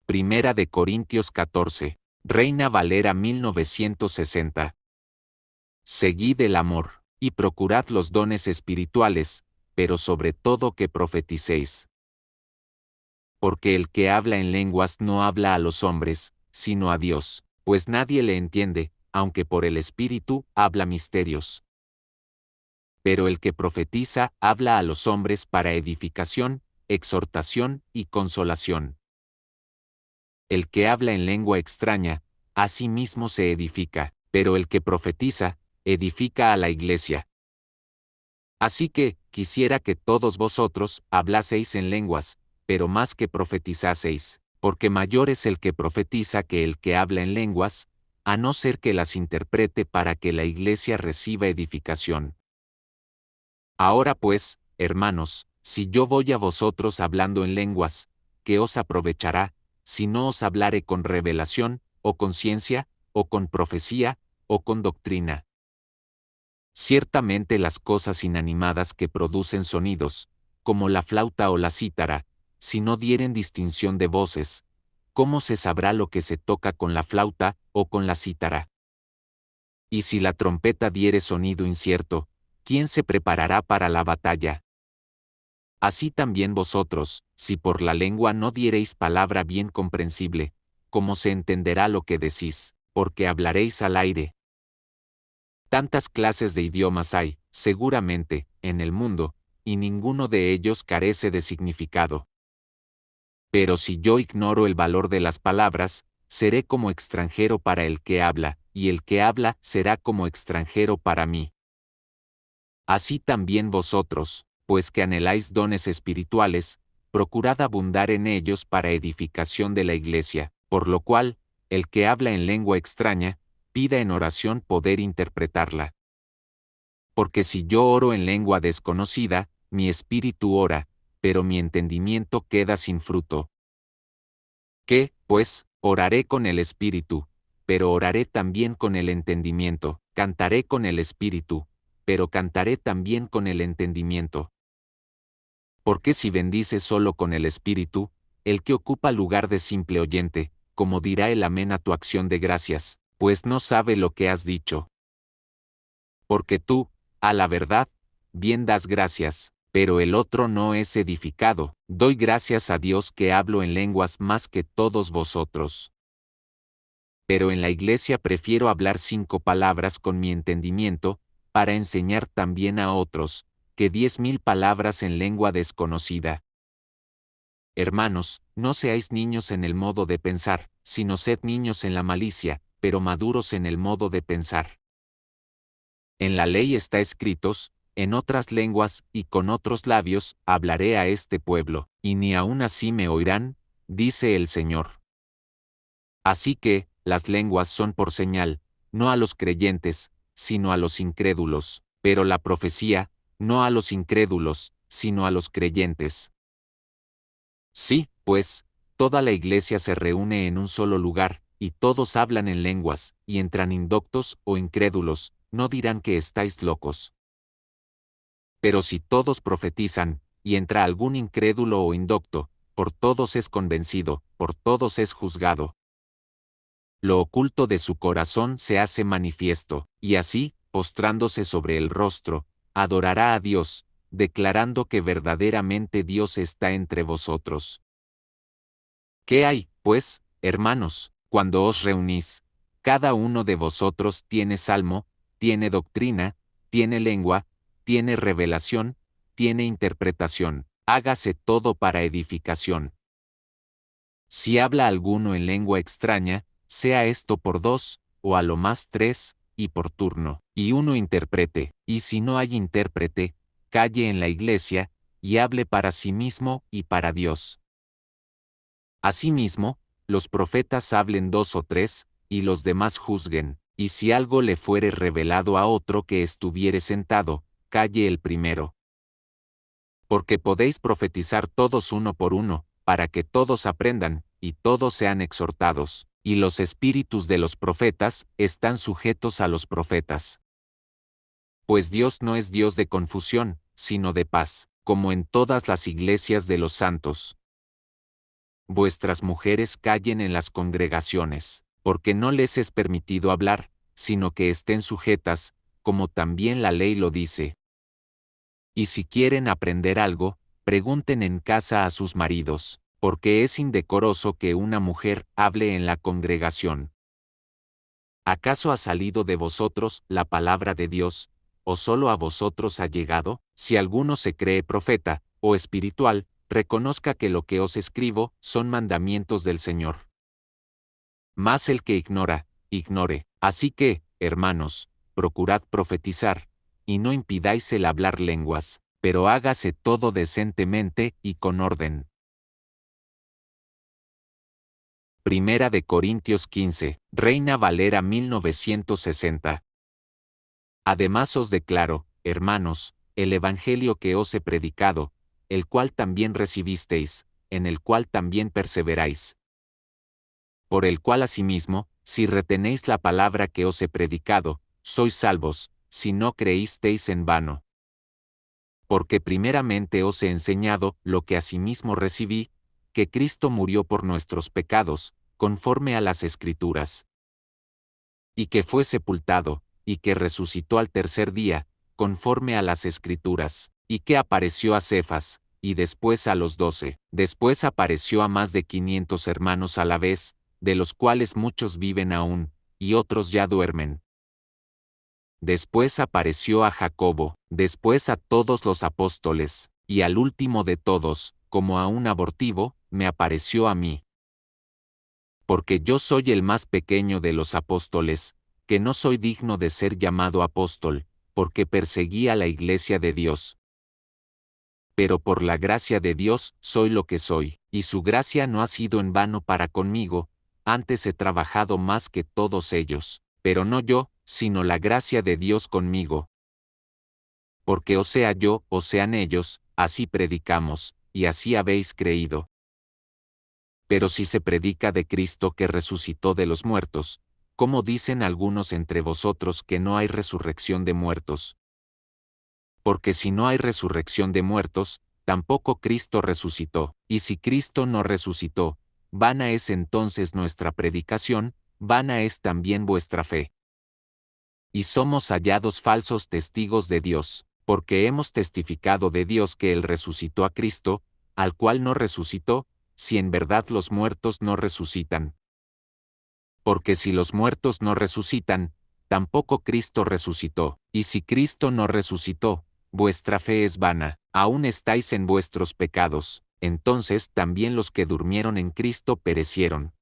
Primera de Corintios 14. Reina Valera 1960. Seguid el amor, y procurad los dones espirituales, pero sobre todo que profeticéis. Porque el que habla en lenguas no habla a los hombres, sino a Dios, pues nadie le entiende, aunque por el Espíritu habla misterios. Pero el que profetiza habla a los hombres para edificación, exhortación y consolación. El que habla en lengua extraña, a sí mismo se edifica, pero el que profetiza, edifica a la iglesia. Así que, quisiera que todos vosotros hablaseis en lenguas, pero más que profetizaseis, porque mayor es el que profetiza que el que habla en lenguas, a no ser que las interprete para que la iglesia reciba edificación. Ahora pues, hermanos, si yo voy a vosotros hablando en lenguas, ¿qué os aprovechará, si no os hablare con revelación, o con ciencia, o con profecía, o con doctrina? Ciertamente las cosas inanimadas que producen sonidos, como la flauta o la cítara, si no dieren distinción de voces, ¿cómo se sabrá lo que se toca con la flauta o con la cítara? Y si la trompeta diere sonido incierto, ¿quién se preparará para la batalla? Así también vosotros, si por la lengua no diereis palabra bien comprensible, ¿cómo se entenderá lo que decís? Porque hablaréis al aire. Tantas clases de idiomas hay, seguramente, en el mundo, y ninguno de ellos carece de significado. Pero si yo ignoro el valor de las palabras, seré como extranjero para el que habla, y el que habla será como extranjero para mí. Así también vosotros, pues que anheláis dones espirituales, procurad abundar en ellos para edificación de la iglesia, por lo cual, el que habla en lengua extraña, pida en oración poder interpretarla. Porque si yo oro en lengua desconocida, mi espíritu ora, pero mi entendimiento queda sin fruto. ¿Qué, pues, oraré con el espíritu, pero oraré también con el entendimiento? Cantaré con el espíritu, pero cantaré también con el entendimiento. Porque si bendices solo con el espíritu, el que ocupa lugar de simple oyente, como dirá el amén a tu acción de gracias, pues no sabe lo que has dicho. Porque tú, a la verdad, bien das gracias, pero el otro no es edificado. Doy gracias a Dios que hablo en lenguas más que todos vosotros. Pero en la iglesia prefiero hablar 5 palabras con mi entendimiento, para enseñar también a otros, que 10.000 palabras en lengua desconocida. Hermanos, no seáis niños en el modo de pensar, sino sed niños en la malicia, pero maduros en el modo de pensar. En la ley está escritos, en otras lenguas y con otros labios hablaré a este pueblo, y ni aun así me oirán, dice el Señor. Así que, las lenguas son por señal, no a los creyentes, sino a los incrédulos, pero la profecía, no a los incrédulos, sino a los creyentes. Sí, pues, toda la iglesia se reúne en un solo lugar, y todos hablan en lenguas, y entran indoctos o incrédulos, no dirán que estáis locos. Pero si todos profetizan, y entra algún incrédulo o indocto, por todos es convencido, por todos es juzgado. Lo oculto de su corazón se hace manifiesto, y así, postrándose sobre el rostro, adorará a Dios, declarando que verdaderamente Dios está entre vosotros. ¿Qué hay, pues, hermanos, cuando os reunís? Cada uno de vosotros tiene salmo, tiene doctrina, tiene lengua, tiene revelación, tiene interpretación. Hágase todo para edificación. Si habla alguno en lengua extraña, sea esto por 2, o a lo más 3, y por turno, y uno interprete, y si no hay intérprete, calle en la iglesia, y hable para sí mismo y para Dios. Asimismo, los profetas hablen 2 o 3, y los demás juzguen, y si algo le fuere revelado a otro que estuviere sentado, calle el primero. Porque podéis profetizar todos uno por uno, para que todos aprendan, y todos sean exhortados, y los espíritus de los profetas están sujetos a los profetas. Pues Dios no es Dios de confusión, sino de paz, como en todas las iglesias de los santos. vuestras mujeres callen en las congregaciones, porque no les es permitido hablar, sino que estén sujetas, como también la ley lo dice. Y si quieren aprender algo, pregunten en casa a sus maridos, porque es indecoroso que una mujer hable en la congregación. ¿Acaso ha salido de vosotros la palabra de Dios, o solo a vosotros ha llegado? Si alguno se cree profeta, o espiritual, reconozca que lo que os escribo son mandamientos del Señor. Mas el que ignora, ignore. Así que, hermanos, procurad profetizar, y no impidáis el hablar lenguas, pero hágase todo decentemente y con orden. Primera de Corintios 15, Reina Valera 1960. Además os declaro, hermanos, el evangelio que os he predicado, el cual también recibisteis, en el cual también perseveráis. Por el cual asimismo, si retenéis la palabra que os he predicado, sois salvos, si no creísteis en vano. Porque primeramente os he enseñado lo que asimismo recibí, que Cristo murió por nuestros pecados, conforme a las Escrituras. Y que fue sepultado, y que resucitó al tercer día, conforme a las Escrituras, y que apareció a Cefas, y después a los 12. Después apareció a más de 500 hermanos a la vez, de los cuales muchos viven aún, y otros ya duermen. Después apareció a Jacobo, después a todos los apóstoles, y al último de todos, como a un abortivo, me apareció a mí. Porque yo soy el más pequeño de los apóstoles, que no soy digno de ser llamado apóstol, porque perseguí a la iglesia de Dios. Pero por la gracia de Dios soy lo que soy, y su gracia no ha sido en vano para conmigo, antes he trabajado más que todos ellos, pero no yo, sino la gracia de Dios conmigo. Porque o sea yo, o sean ellos, así predicamos, y así habéis creído. Pero si se predica de Cristo que resucitó de los muertos, ¿cómo dicen algunos entre vosotros que no hay resurrección de muertos? Porque si no hay resurrección de muertos, tampoco Cristo resucitó, y si Cristo no resucitó, vana es entonces nuestra predicación, vana es también vuestra fe. Y somos hallados falsos testigos de Dios, porque hemos testificado de Dios que Él resucitó a Cristo, al cual no resucitó, si en verdad los muertos no resucitan. Porque si los muertos no resucitan, tampoco Cristo resucitó, y si Cristo no resucitó, vuestra fe es vana, aún estáis en vuestros pecados, entonces también los que durmieron en Cristo perecieron.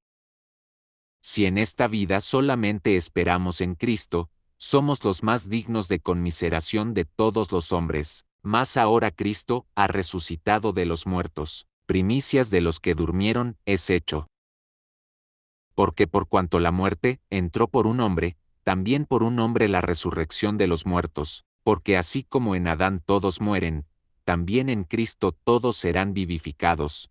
Si en esta vida solamente esperamos en Cristo, somos los más dignos de conmiseración de todos los hombres, mas ahora Cristo ha resucitado de los muertos, primicias de los que durmieron es hecho. Porque por cuanto la muerte entró por un hombre, también por un hombre la resurrección de los muertos, porque así como en Adán todos mueren, también en Cristo todos serán vivificados.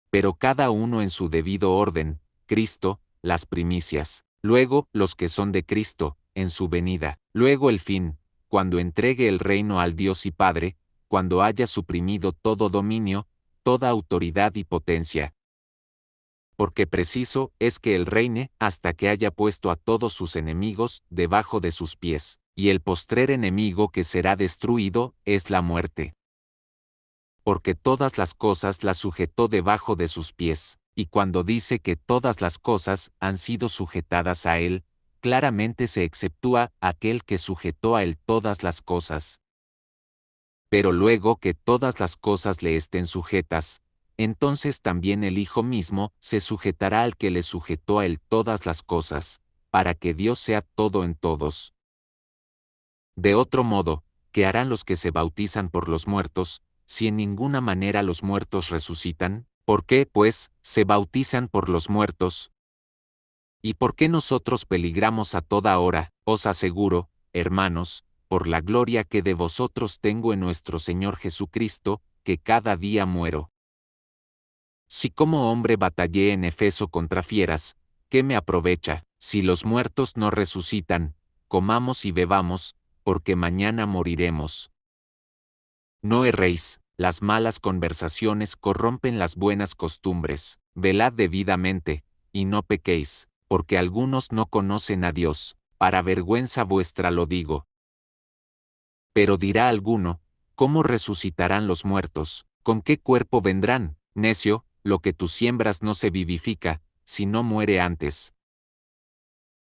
Pero cada uno en su debido orden, Cristo, las primicias, luego los que son de Cristo, en su venida, luego el fin, cuando entregue el reino al Dios y Padre, cuando haya suprimido todo dominio, toda autoridad y potencia. Porque preciso es que Él reine hasta que haya puesto a todos sus enemigos debajo de sus pies, y el postrer enemigo que será destruido es la muerte. Porque todas las cosas las sujetó debajo de sus pies, y cuando dice que todas las cosas han sido sujetadas a Él, claramente se exceptúa aquel que sujetó a Él todas las cosas. Pero luego que todas las cosas le estén sujetas, entonces también el Hijo mismo se sujetará al que le sujetó a Él todas las cosas, para que Dios sea todo en todos. De otro modo, ¿qué harán los que se bautizan por los muertos, si en ninguna manera los muertos resucitan? ¿Por qué, pues, se bautizan por los muertos? ¿Y por qué nosotros peligramos a toda hora? Os aseguro, hermanos, por la gloria que de vosotros tengo en nuestro Señor Jesucristo, que cada día muero. Si como hombre batallé en Efeso contra fieras, ¿qué me aprovecha? Si los muertos no resucitan, comamos y bebamos, porque mañana moriremos. No erréis, las malas conversaciones corrompen las buenas costumbres. Velad debidamente, y no pequéis, porque algunos no conocen a Dios, para vergüenza vuestra lo digo. Pero dirá alguno, ¿cómo resucitarán los muertos? ¿Con qué cuerpo vendrán? Necio, lo que tú siembras no se vivifica, si no muere antes.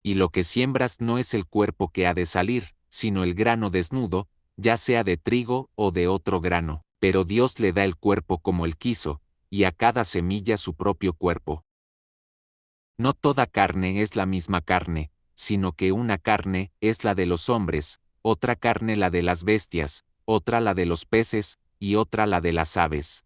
Y lo que siembras no es el cuerpo que ha de salir, sino el grano desnudo, ya sea de trigo o de otro grano, pero Dios le da el cuerpo como él quiso, y a cada semilla su propio cuerpo. No toda carne es la misma carne, sino que una carne es la de los hombres, otra carne la de las bestias, otra la de los peces, y otra la de las aves.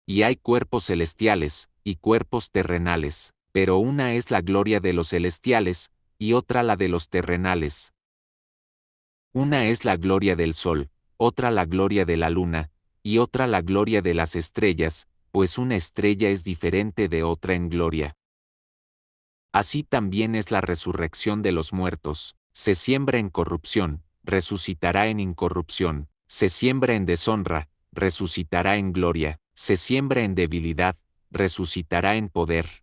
Y hay cuerpos celestiales, y cuerpos terrenales, pero una es la gloria de los celestiales, y otra la de los terrenales. Una es la gloria del sol, otra la gloria de la luna, y otra la gloria de las estrellas, pues una estrella es diferente de otra en gloria. Así también es la resurrección de los muertos: se siembra en corrupción, resucitará en incorrupción; se siembra en deshonra, resucitará en gloria; se siembra en debilidad, resucitará en poder.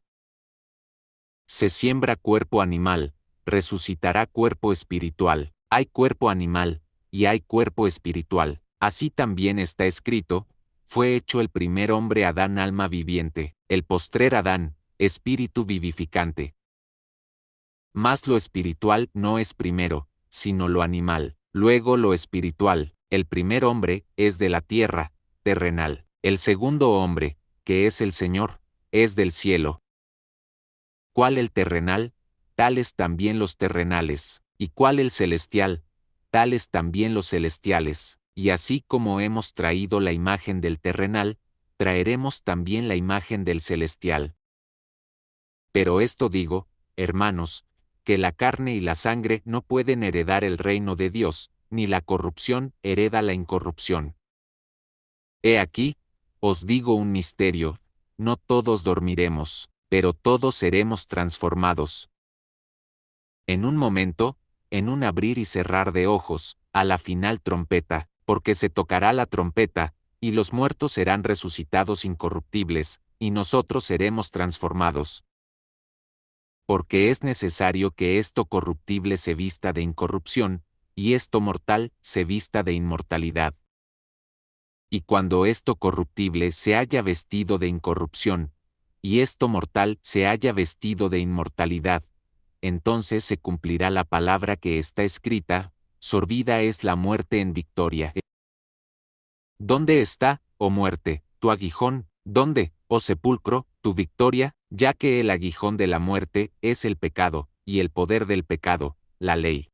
Se siembra cuerpo animal, resucitará cuerpo espiritual. Hay cuerpo animal, y hay cuerpo espiritual. Así también está escrito: fue hecho el primer hombre Adán alma viviente, el postrer Adán, espíritu vivificante. Mas lo espiritual no es primero, sino lo animal, luego lo espiritual. El primer hombre es de la tierra, terrenal; el segundo hombre, que es el Señor, es del cielo. ¿Cuál el terrenal? Tales también los terrenales. ¿Y cuál el celestial? Tales también los celestiales. Y así como hemos traído la imagen del terrenal, traeremos también la imagen del celestial. Pero esto digo, hermanos, que la carne y la sangre no pueden heredar el reino de Dios, ni la corrupción hereda la incorrupción. He aquí, os digo un misterio: no todos dormiremos, pero todos seremos transformados. En un momento, en un abrir y cerrar de ojos, a la final trompeta, porque se tocará la trompeta, y los muertos serán resucitados incorruptibles, y nosotros seremos transformados. Porque es necesario que esto corruptible se vista de incorrupción, y esto mortal se vista de inmortalidad. Y cuando esto corruptible se haya vestido de incorrupción, y esto mortal se haya vestido de inmortalidad, entonces se cumplirá la palabra que está escrita: sorbida es la muerte en victoria. ¿Dónde está, oh muerte, tu aguijón? ¿Dónde, oh sepulcro, tu victoria? Ya que el aguijón de la muerte es el pecado, y el poder del pecado, la ley.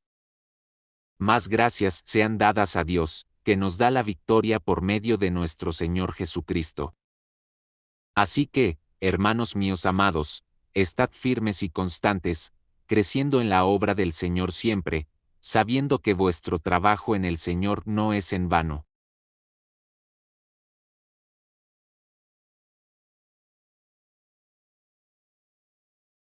Mas gracias sean dadas a Dios, que nos da la victoria por medio de nuestro Señor Jesucristo. Así que, hermanos míos amados, estad firmes y constantes, creciendo en la obra del Señor siempre, sabiendo que vuestro trabajo en el Señor no es en vano.